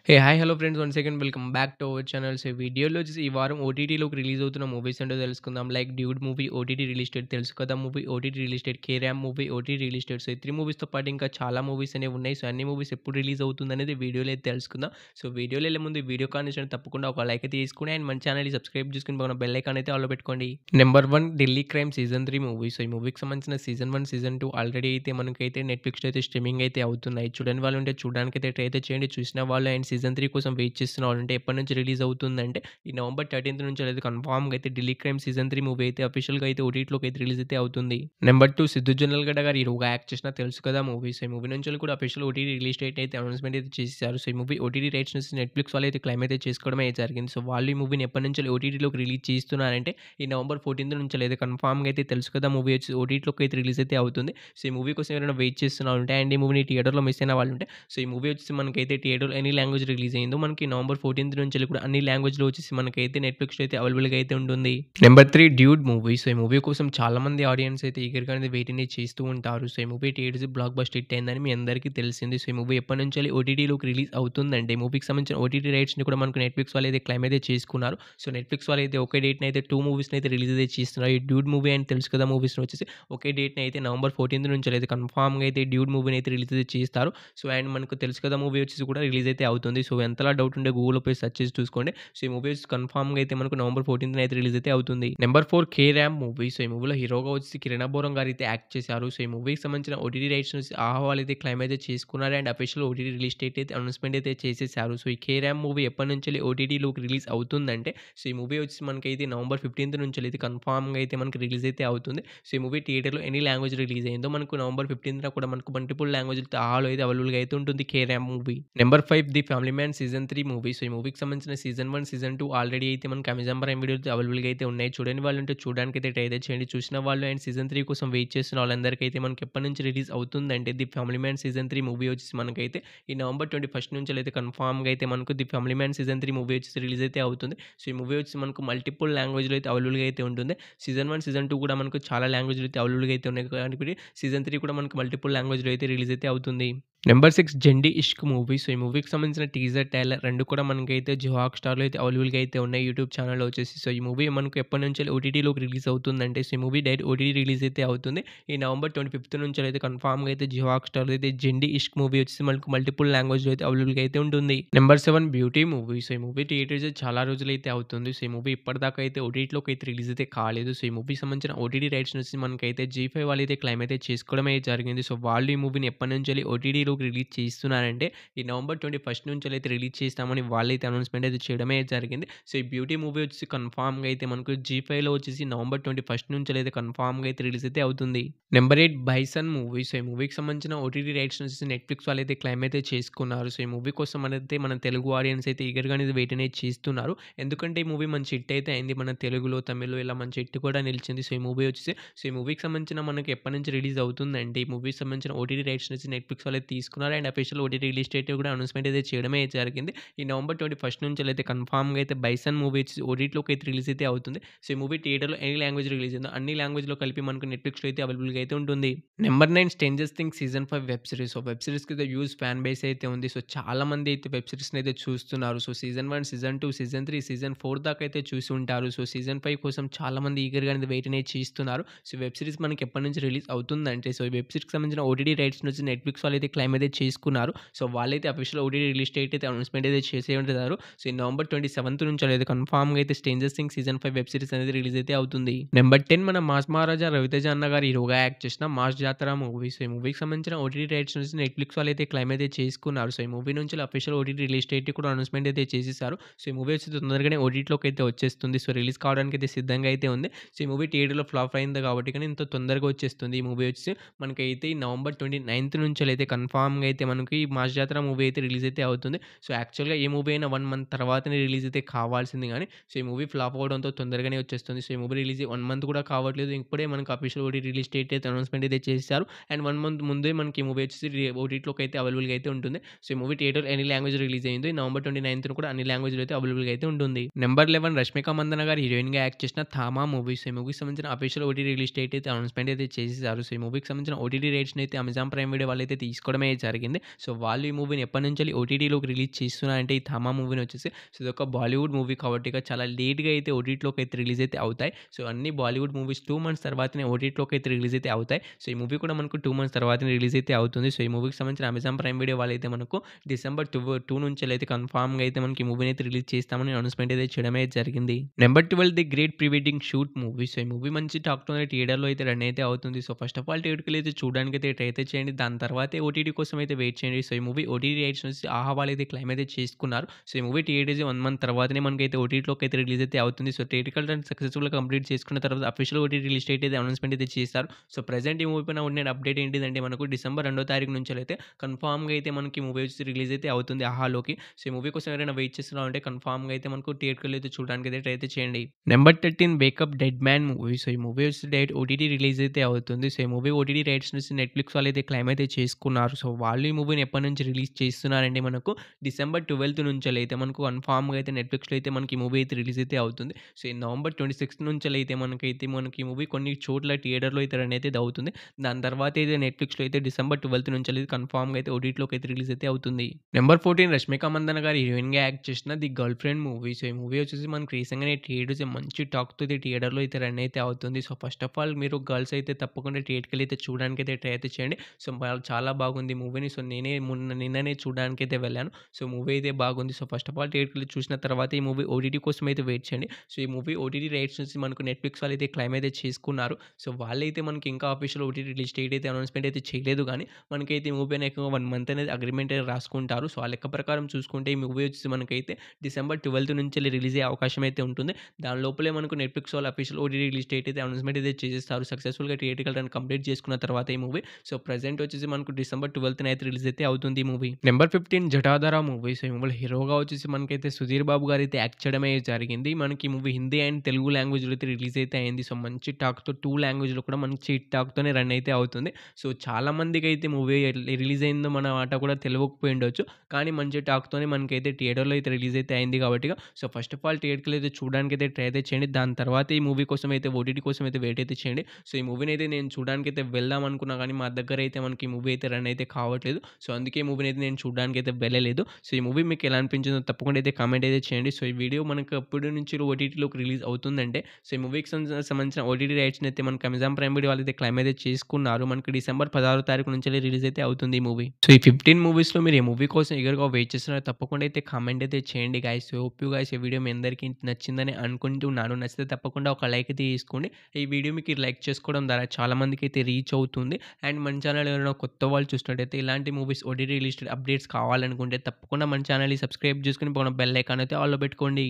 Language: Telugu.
Hey! Hi! Hello friends once again welcome back to our channel. So, వీడియోలో వచ్చేసి ఈ వారం ఓటీటీలోకి రిలీజ్ అవుతున్న మూవీస్ ఏంటో తెలుసుకుందాం. Like 'dude' movie OTT release date, 'తెలుసు కదా' movie OTT release date, 'K ramp' movie OTT release date. So, ఈ 3 మూవీస్‌తో పాటు ఇంకా చాలా మూవీస్ అనేవి ఉన్నాయి. సో, అన్ని మూవీస్ ఎప్పుడు రిలీజ్ అవుతుందనేది వీడియోలో అయితే తెలుసుకుందాం. సో, వీడియోలో వెళ్ళే ముందు ఈ వీడియో కానిచ్చిన తప్పకుండా ఒక లైక్ అయితే తీసుకొని అండ్ మన ఛానల్‌ని సబ్స్క్రైబ్ చేసుకొని పక్కన బెల్ ఐకాన్ అయితే ఆల్‌లో పెట్టుకోండి. Number 1 'Delhi crime' season 3 movie. So, ఈ మూవీకి సంబంధించిన సీజన్ 1, సీజన్ 2 ఆల్రెడీ అయితే మనకైతే నెట్‌ఫ్లిక్స్‌లో అయితే స్ట్రీమింగ్ అయితే అవుతున్నాయి. చూడని వాళ్ళు ఉంటే చూడడానికైతే ట్రై అయితే చేయండి. చూసిన వాళ్ళు అండ్ సీజన్ 3 కోసం వెయిట్ చేస్తున్న వాళ్ళుంటే ఎప్పటి నుంచి రిలీజ్ అవుతుందంటే ఈ నవంబర్ 13థ్ నుంచి అయితే కన్ఫర్మ్‌గా అయితే 'ఢిల్లీ క్రైమ్' సీజన్ 3 మూవీ అయితే అఫీషియల్‌గా అయితే ఓటీటీలోకి అయితే రిలీజ్ అయితే అవుతుంది. నెంబర్ 2 సిద్దు జొన్నలగడ్డ గారు హీరోగా యాక్ట్ చేసిన 'తెలుసు కదా' మూవీ. సో, ఈ మూవీ నుంచి కూడా అఫీషియల్ ఓటీటీ రిలీజ్ డేట్ అయితే అనౌన్స్‌మెంట్ అయితే చేసేసారు. సో, ఈ మూవీ ఓటీటీ రైట్స్ నుంచి నెట్‌ఫ్లిక్స్ వాళ్ళు అయితే క్లెయిమ్ అయితే చేసుకోవడమే జరిగింది. సో, వాళ్ళు ఈ మూవీని ఎప్పటి నుంచి ఓటీటీలోకి రిలీజ్ చేస్తున్నారంటే ఈ నవంబర్ 14థ్ నుంచి అయితే కన్ఫర్మ్‌గా అయితే 'తెలుసు కదా' మూవీ వచ్చి ఓటీటీలోకి అయితే రిలీజ్ అయితే అవుతుంది. సో, ఈ మూవీ కోసం ఎవరైనా వెయిట్ చేస్తున్న వాళ్ళుంటే అండ్ ఈ మూవీని థియేటర్‌లో మిస్ అయిన వాళ్ళుంటే సో, ఈ మూవీ వచ్చేసి మనకైతే థియేటర్‌లో ఎనీ లాంగ్వేజ్ రిలీజ్ అయిందో మనకి నవంబర్ 14థ్ నుంచి కూడా అన్ని లాంగ్వేజ్‌లో వచ్చేసి మనకైతే నెట్‌ఫ్లిక్స్‌లో అయితే అవైలబుల్‌గా అయితే ఉంటుంది. Number 3 dude movie. సో, ఈ మూవీ కోసం చాలా మంది ఆడియన్స్ అయితే ఈగర్‌గా అనేది వెయిట్ అనేది చేస్తూ ఉంటారు. సో, ఈ movie theatres block buster hit అయిందని మీ అందరికీ తెలిసింది. సో, ఈ మూవీ ఎప్పటినుంచెల్లి ఓటీటీలోకి రిలీజ్ అవుతుందంటే ఈ మూవీకి సంబంధించిన ఓటీటీ రైట్స్‌ని కూడా మనకు నెట్‌ఫ్లిక్స్ వాళ్ళు అయితే క్లెయిమ్ అయితే చేసుకున్నారు. సో, నెట్‌ఫ్లిక్స్ వాళ్ళు అయితే ఒకే డేట్‌ని అయితే 2 మూవీస్‌ని అయితే రిలీజ్ అయితే చేస్తున్నారు. ఈ డ్యూడ్ మూవీ అండ్ 'తెలుసు కదా' మూవీస్‌ని వచ్చేసి ఒకే డేట్‌ని అయితే నవంబర్ 14థ్ నుంచి అయితే కన్ఫర్మ్‌గా అయితే డ్యూడ్ మూవీని అయితే రిలీజ్ అయితే చేస్తారు. సో, అండ్ మనకు 'తెలుసు కదా' మూవీ వచ్చేసి కూడా రిలీజ్ అయితే అవుతుంది. సో, ఎంతలా డౌట్ ఉంటే గూగుల్‌లో పోయి సెర్చ్ చేసి చూసుకోండి. సో, ఈ మూవీ వచ్చేసి కన్ఫర్మ్‌గా అయితే మనకు నవంబర్ 14థ్ అయితే రిలీజ్ అయితే అవుతుంది. Number 4 'K ramp' movie. So, ఈ మూవీలో హీరోగా వచ్చేసి కిరణ్ అబ్బవరం గారు అయితే యాక్ట్ చేశారు. సో, ఈ మూవీకి సంబంధించిన ఓటీటీ రైట్స్ నుంచి ఆహా! వాళ్ళైతే క్లెయిమ్ అయితే చేసుకున్నారు and official OTT release date అయితే అనౌన్స్‌మెంట్ అయితే చేసేసారు. సో, ఈ 'కే ర్యాంప్' మూవీ ఎప్పటినుంచెల్లి ఓటీటీలోకి రిలీజ్ అవుతుందంటే సో, ఈ మూవీ వచ్చేసి మనకైతే నవంబర్ 15థ్ నుంచి అయితే కన్ఫర్మ్‌గా అయితే మనకి రిలీజ్ అయితే అవుతుంది. సో, ఈ మూవీ థియేటర్‌లో ఎనీ లాంగ్వేజ్ రిలీజ్ అయిందో మనకు నవంబర్ 15థ్ కూడా మనకు మల్టిపుల్ లాంగ్వేజ్‌లతో ఆహాలో అయితే అవైలబుల్‌గా అయితే ఉంటుంది 'K ramp' movie. Number 5 the family man season 3 movie. So, ఈ మూవీకి సంబంధించిన సీజన్ 1, సీజన్ 2 ఆల్రెడీ అయితే మనకు అమెజాన్ ప్రైమ్ వీడియోలో అవైలబుల్‌గా అయితే ఉన్నాయి. చూడని వాళ్ళు ఉంటే చూడడానికైతే ట్రై అయితే చేయండి. చూసిన వాళ్ళు అండ్ సీజన్ 3 కోసం వెయిట్ చేస్తున్న వాళ్ళందరికైతే మనకి ఎప్పటి నుంచి రిలీజ్ అవుతుందంటే the family man season 3 movie వచ్చేసి మనకైతే ఈ నవంబర్ 21 నుంచి అయితే కన్ఫర్మ్‌గా అయితే మనకు the family man season 3 movie వచ్చేసి రిలీజ్ అయితే అవుతుంది. సో, ఈ మూవీ వచ్చేసి మనకు మల్టిపుల్ లాంగ్వేజ్‌లో అయితే అవైలబుల్‌గా అయితే ఉంటుంది. సీజన్ 1, సీజన్ 2 కూడా మనకు చాలా లాంగ్వేజ్‌లో అయితే అవైలబుల్‌గా అయితే ఉన్నాయి. కానీ సీజన్ 3 కూడా మనకు మల్టిపుల్ లాంగ్వేజ్‌లో అయితే రిలీజ్ అయితే అవుతుంది. నెంబర్ 6 'జండీ ఇష్క్' మూవీ. సో, ఈ మూవీకి సంబంధించిన టీజర్, ట్రైలర్ 2 కూడా మనకైతే జియో హాట్‌స్టార్‌లో అయితే అవైలబుల్‌గా అయితే ఉన్నాయి యూట్యూబ్ ఛానెల్‌లో వచ్చేసి. సో, ఈ మూవీ మనకు ఎప్పటినుంచి ఓటీటీలోకి రిలీజ్ అవుతుందంటే సో, ఈ మూవీ డైరెక్ట్ ఓటీటీ రిలీజ్ అయితే అవుతుంది. ఈ నవంబర్ 25థ్ నుంచి అయితే కన్ఫర్మ్‌గా అయితే జియో హాట్‌స్టార్‌లో అయితే 'జండీ ఇష్క్' మూవీ వచ్చేసి మనకు మల్టిపుల్ లాంగ్వేజ్‌లో అయితే అవైలబుల్‌గా అయితే ఉంటుంది. Number 7 beauty movie. సో, ఈ మూవీ థియేటర్స్ చాలా రోజులైతే అవుతుంది. సో, ఈ మూవీ ఇప్పటిదాకా అయితే ఓటీటీలోకి అయితే రిలీజ్ అయితే కాలేదు. సో, ఈ మూవీకి సంబంధించిన ఓటీటీ రైట్స్ నుంచి మనకైతే జీ5 వాళ్ళైతే క్లెయిమ్ అయితే చేసుకోవడమే జరిగింది. సో, వాళ్ళు ఈ మూవీని ఎప్పటినుంచెల్లి ఓటీటీలోకి రిలీజ్ చేస్తున్నారంటే ఈ నవంబర్ 21 నుంచెల్లి రిలీజ్ చేస్తామని వాళ్ళైతే అనౌన్స్‌మెంట్ అయితే చేయడమే జరిగింది. సో, ఈ బ్యూటీ మూవీ వచ్చేసి కన్ఫర్మ్‌గా అయితే మనకు జీ5లో వచ్చేసి నవంబర్ 21 నుంచెల్లి కన్ఫర్మ్‌గా అయితే రిలీజ్ అయితే అవుతుంది. Number 8 bison movie. సో, ఈ మూవీకి సంబంధించిన ఓటీటీ రైట్స్ నుంచి నెట్‌ఫ్లిక్స్ వాళ్ళైతే క్లెయిమ్ అయితే చేసుకున్నారు. సో, ఈ మూవీ కోసం అయితే మన తెలుగు ఆడియన్స్ అయితే ఈగర్‌గా అనేది వెయిట్ అనేది చేస్తున్నారు. ఎందుకంటే ఈ మూవీ మంచి హిట్ అయితే అయింది. మన తెలుగులో, తమిళ్‌లో ఇలా మంచి హిట్ కూడా నిలిచింది. సో, ఈ మూవీ వచ్చేసి సో, ఈ మూవీకి సంబంధించిన మనకి ఎప్పటి నుంచి రిలీజ్ అవుతుందంటే ఈ మూవీకి సంబంధించిన ఓటీటీ రైట్స్ నుంచి నెట్‌ఫ్లిక్స్ వాళ్ళైతే తీసుకున్నారు and official OTT release date కూడా అనౌన్స్‌మెంట్ అయితే చేయడమే జరిగింది. ఈ నవంబర్ 21 నుంచి అయితే కన్ఫర్మ్‌గా అయితే బైసన్ మూవీ వచ్చేసి ఓటీటీలోకి అయితే రిలీజ్ అయితే అవుతుంది. సో, ఈ మూవీ థియేటర్‌లో ఎనీ లాంగ్వేజ్ రిలీజ్ అయిందో అన్ని లాంగ్వేజ్‌లో కలిపి మనకు నెట్‌ఫ్లిక్స్‌లో అయితే అవైలబుల్‌గా అయితే ఉంటుంది. Number 9 stranger things season 5 web series. So, web సీరీస్‌కి అయితే హ్యూజ్ ఫ్యాన్ బేస్ అయితే ఉంది. సో, చాలా మంది అయితే వెబ్ సీరీస్‌ని అయితే చూస్తున్నారు. So, season 1, season 2, season 3, season 4 దాకా అయితే చూసి ఉంటారు. సో, సీజన్ 5 కోసం చాలా మంది ఈగర్‌గా అనేది వెయిట్ అనేది చేస్తున్నారు. సో, వెబ్ సీరీస్ మనకి ఎప్పటి నుంచి రిలీజ్ అవుతుందంటే సో, ఈ వెబ్ సీరీస్‌కి సంబంధించిన ఓటీటీ రైట్స్ నుంచి నెట్‌ఫ్లిక్స్ వాళ్ళైతే క్లెయిమ్ అయితే చేసుకున్నారు. సో, వాళ్ళైతే అఫీషియల్ ఓటీటీ రిలీజ్ డేట్ అయితే అనౌన్స్‌మెంట్ అయితే చేసే ఉంటారు. సో, ఈ నవంబర్ 27 నుంచి అయితే కన్ఫర్మ్‌గా అయితే stranger things season 5 web series అనేది రిలీజ్ అయితే అవుతుంది. నెంబర్ 10 మన మాస్ మహారాజా రవితేజ అన్న గారు హీరోగా యాక్ట్ చేసిన 'మాస్ జాతర' మూవీ. సో, ఈ మూవీకి సంబంధించిన ఓటీటీ రైట్స్ నుంచి నెట్‌ఫ్లిక్స్ వాళ్ళైతే క్లెయిమ్ అయితే చేసుకున్నారు. సో, ఈ మూవీ నుంచి అఫీషియల్ ఓటీటీ రిలీజ్ డేట్ కూడా అనౌన్స్‌మెంట్ అయితే చేసేసారు. సో, ఈ మూవీ వచ్చి తొందరగానే ఓటీటీలోకి అయితే వచ్చేస్తుంది. సో, రిలీజ్ కావడానికి అయితే సిద్ధంగా అయితే ఉంది. సో, ఈ మూవీ థియేటర్‌లో ఫ్లాప్ అయింది కాబట్టి కానీ ఇంత తొందరగా వచ్చేస్తుంది. ఈ మూవీ వచ్చి మనకైతే ఈ నవంబర్ 29థ్ నుంచెలైతే కన్ఫర్మ్‌గా అయితే మనకి 'మాస్ జాతర' మూవీ అయితే రిలీజ్ అయితే అవుతుంది. సో, యాక్చువల్‌గా ఏ మూవీ అయినా 1 మంత్ తర్వాతనే రిలీజ్ అయితే కావాల్సింది గానీ, సో, ఈ మూవీ ఫ్లాప్ అవ్వడంతో తొందరగానే వచ్చేస్తుంది. సో, ఈ మూవీ రిలీజ్ 1 మంత్ కూడా కావట్లేదు. ఇప్పుడే మనకు అఫీషియల్ ఓటీటీ రిలీజ్ డేట్ అయితే అనౌన్స్‌మెంట్ అయితే చేసేసారు. అండ్ 1 మంత్ ముందే మనకి ఈ మూవీ వచ్చేసి ఓటీటీలోకి అయితే అవైలబుల్‌గా అయితే ఉంటుంది. సో, ఈ movie theatre any language release అయింది. నవంబర్ 29థ్ కూడా అన్ని లాంగ్వేజ్‌లో అయితే అవైలబుల్‌గా అయితే ఉంటుంది. నెంబర్ 11 రష్మిక మందన గారు హీరోయిన్‌గా యాక్ట్ చేసిన 'థామా' మూవీ. సో, ఈ మూవీకి సంబంధించిన అఫీషియల్ ఓటీటీ రిలీజ్ డేట్ అయితే అనౌన్స్‌మెంట్ అయితే చేసేసారు. సో, ఈ మూవీకి సంబంధించిన ఓటీటీ రైట్స్‌ని అయితే అమెజాన్ ప్రైమ్ వీడియో వాళ్ళైతే తీసుకోవడమే జరిగింది. సో, వాళ్ళు ఈ మూవీని ఎప్పటినుంచెల్లి ఓటీటీలో ఓటీటీలోకి రిలీజ్ చేస్తున్నారంటే ఈ 'థమా' మూవీని వచ్చేసి సో ఇదొక బాలీవుడ్ మూవీ కాబట్టి ఇక చాలా లేట్‌గా అయితే ఓటీటీలోకి అయితే రిలీజ్ అయితే అవుతాయి. సో అన్ని బాలీవుడ్ మూవీస్ 2 మంత్స్ తర్వాతనే ఓటీటీలోకి అయితే రిలీజ్ అయితే అవుతాయి. సో ఈ మూవీ కూడా మనకు 2 మంత్స్ తర్వాతనే రిలీజ్ అయితే అవుతుంది. సో ఈ మూవీకి సంబంధించిన అమెజాన్ ప్రైమ్ వీడియో వాళ్ళైతే మనకు డిసెంబర్ 2 నుంచెలైతే కన్ఫర్మ్‌గా అయితే మనకి ఈ మూవీని అయితే రిలీజ్ చేస్తామని అనౌన్స్‌మెంట్ అయితే చేయడమే జరిగింది. Number 12 the great pre wedding shoot movie. So ఈ మూవీ మంచి టాక్‌తోనే థియేటర్‌లో అయితే రన్ అయితే అవుతుంది. సో ఫస్ట్ ఆఫ్ ఆల్ థియేటర్‌కెళ్ళి అయితే చూడడానికైతే ట్రై అయితే చేయండి. దాని తర్వాతే ఓటీటీ కోసం అయితే వెయిట్ చేయండి. సో ఈ మూవీ ఓటీటీ రైట్స్ నుంచి ఆహా వాళ్ళైతే క్లెయిమ్ అయితే చేసుకున్నారు. సో ఈ మూవీ థియేటర్స్ 1 మంత్ తర్వాతనే మనకైతే ఓటీటీలోకి అయితే రిలీజ్ అయితే అవుతుంది. సో థియేట్రికల్ రన్ సక్సెస్‌ఫుల్‌గా కంప్లీట్ చేసుకున్న తర్వాత అఫీషియల్ ఓటీటీ రిలీజ్ డేట్ అయితే అనౌన్స్‌మెంట్ అయితే చేస్తారు. సో ప్రెజెంట్ ఈ మూవీ పైన ఉన్న అప్డేట్ ఏంటిదంటే మనకు డిసెంబర్ 2 తారీఖు నుంచెలైతే కన్ఫర్మ్‌గా అయితే మనకి మూవీ వచ్చి రిలీజ్ అయితే అవుతుంది ఆహాలోకి. సో ఈ మూవీ కోసం ఎవరైనా వెయిట్ చేస్తున్నారంటే కన్ఫర్మ్‌గా అయితే మనకు థియేటర్‌కెళ్ళి అయితే చూడడానికి అయితే ట్రై అయితే చేయండి. Number 13 wake up dead man movie. So ఈ మూవీ వచ్చి డైరెక్ట్ ఓటీటీ రిలీజ్ అయితే అవుతుంది. సో ఈ మూవీ ఓటీటీ రైట్స్ నుంచి నెట్‌ఫ్లిక్స్ వాళ్ళైతే క్లెయిమ్ అయితే చేసుకున్నారు. సో వాళ్ళు ఈ మూవీని ఎప్పటి నుంచి రిలీజ్ చేస్తున్నారంటే మనకు డిసెంబర్ 12 నుంచెలైతే మనకు కన్ఫర్మ్‌గా అయితే నెట్‌ఫ్లిక్స్‌లో అయితే మనకి ఈ మూవీ అయితే రిలీజ్ అయితే అవుతుంది. సో ఈ నవంబర్ 26 నుంచెలైతే మనకి ఈ మూవీ కొన్ని చోట్ల థియేటర్‌లో అయితే రన్ అయితే అవుతుంది. దాని తర్వాత అయితే నెట్‌ఫ్లిక్స్‌లో అయితే డిసెంబర్ 12 నుంచెల్లి కన్ఫర్మ్‌గా అయితే ఓటీటీలోకి అయితే రిలీజ్ అయితే అవుతుంది. నెంబర్ 14 రష్మిక మందన్న గారు హీరోయిన్‌గా యాక్ట్ చేసిన 'the girl friend' movie. So ఈ మూవీ వచ్చేసి మనకి రీసెంట్‌గానే థియేటర్స్ మంచి టాక్‌తో అయితే థియేటర్‌లో అయితే రన్ అయితే అవుతుంది. సో ఫస్ట్ ఆఫ్ ఆల్ మీరు గర్ల్స్ అయితే తప్పకుండా థియేటర్‌కెళ్ళి అయితే చూడడానికైతే ట్రై అయితే చేయండి. సో చాలా బాగుంది మూవీని. సో నేనే నిన్ననే చూడడానికైతే వెళ్ళాను. సో మూవీ అయితే బాగుంది. సో ఫస్ట్ ఆఫ్ ఆల్ థియేటర్‌కెళ్ళి చూసిన తర్వాత ఈ మూవీ ఓటీటీ కోసం అయితే వెయిట్ చేయండి. సో ఈ మూవీ ఓటీటీ రైట్స్ నుంచి మనకు నెట్‌ఫ్లిక్స్ వాళ్ళైతే క్లెయిమ్ అయితే చేసుకున్నారు. సో వాళ్ళైతే మనకి ఇంకా ఆఫీషియల్ ఓటీటీ రిలీజ్ డేట్ అయితే అనౌన్స్‌మెంట్ అయితే చేయలేదు గానీ, మనకైతే ఈ మూవీ అనేక 1 మంత్ అనేది అగ్రీమెంట్ అనేది రాసుకుంటారు. సో ఆ లెక్క ప్రకారం చూసుకుంటే ఈ మూవీ వచ్చేసి మనకైతే డిసెంబర్ 12 నుంచెల్లి రిలీజ్ అయ్యే అవకాశం అయితే ఉంటుంది. దాని లోపలే మనకు నెట్‌ఫ్లిక్స్ వాళ్ళు అఫీషియల్ ఓటీటీ రిలీజ్ డేట్ అయితే అనౌన్స్‌మెంట్ అయితే చేసేస్తారు. సక్సెస్‌ఫుల్‌గా థియేట్రికల్ రన్ కంప్లీట్ చేసుకున్న తర్వాత ఈ మూవీ. సో ప్రెజెంట్ వచ్చేసి మనకు డిసెంబర్ 12న అయితే రిలీజ్ అయితే అవుతుంది ఈ movie. Number 15 Jatadhara movie. So ఈ మూవీలో హీరోగా వచ్చేసి మనకైతే సుధీర్ బాబు గారైతే యాక్ట్ చేయడమే జరిగింది. మనకి ఈ మూవీ హిందీ అండ్ తెలుగు లాంగ్వేజ్‌లో అయితే రిలీజ్ అయితే అయింది. సో మంచి టాక్‌తో 2 లాంగ్వేజ్‌లో కూడా మంచి టాక్‌తోనే రన్ అయితే అవుతుంది. సో చాలా మందికైతే మూవీ రిలీజ్ అయిందో మన మాట కూడా తెలవకపోయిండొచ్చు. కానీ మంచి టాక్‌తోనే మనకైతే థియేటర్‌లో అయితే రిలీజ్ అయితే అయింది కాబట్టిగా సో ఫస్ట్ ఆఫ్ ఆల్ థియేటర్‌కెళ్ళి అయితే చూడడానికైతే ట్రై అయితే చేయండి. దాని తర్వాత ఈ మూవీ కోసం అయితే ఓటీటీ కోసం అయితే వెయిట్ అయితే చేయండి. సో ఈ మూవీని అయితే నేను చూడడానికైతే వెళ్దాం అనుకున్నా కానీ మా దగ్గర అయితే మనకి ఈ మూవీ అయితే రన్ అయితే కావట్లేదు. సో అందుకే ఈ మూవీని అయితే నేను చూడడానికైతే వెళ్ళలేదు. సో ఈ మూవీ మీకు ఎలా అనిపించిందో తప్పకుండా అయితే కామెంట్ అయితే చేయండి. సో ఈ వీడియో మనకు ఎప్పటి నుంచి ఓటీటీలోకి రిలీజ్ అవుతుందంటే సో ఈ మూవీకి సంబంధించిన ఓటీటీ రైట్స్‌ని అయితే మనకు అమెజాన్ ప్రైమ్ వీడియో వాళ్ళైతే క్లెయిమ్ అయితే చేసుకున్నారు. మనకి డిసెంబర్ 16 తారీఖు నుంచెల్లి రిలీజ్ అయితే అవుతుంది ఈ మూవీ. సో ఈ 15 మూవీస్‌లో మీరు ఏ మూవీ కోసం ఈగర్‌గా వెయిట్ చేస్తున్నారో తప్పకుండా అయితే కామెంట్ అయితే చేయండి guys. So hope you guys ఈ వీడియో మీ అందరికీ నచ్చిందని అనుకుంటున్నాను. నచ్చితే తప్పకుండా ఒక లైక్ అయితే తీసుకోండి. ఈ వీడియో మీకు లైక్ చేసుకోవడం ద్వారా చాలా మందికి అయితే రీచ్ అవుతుంది. అండ్ మన ఛానల్ ఎవరైనా కొత్త వాళ్ళు చూసినట్టయితే ఇలాంటి మూవీస్ ఓటీటీ రిలీజ్డ్ అప్డేట్స్ కావాలనుకుంటే తప్పకుండా మన ఛానల్‌ని సబ్స్క్రైబ్ చేసుకొని పక్కన బెల్ ఐకాన్ అయితే ఆల్‌లో పెట్టుకోండి.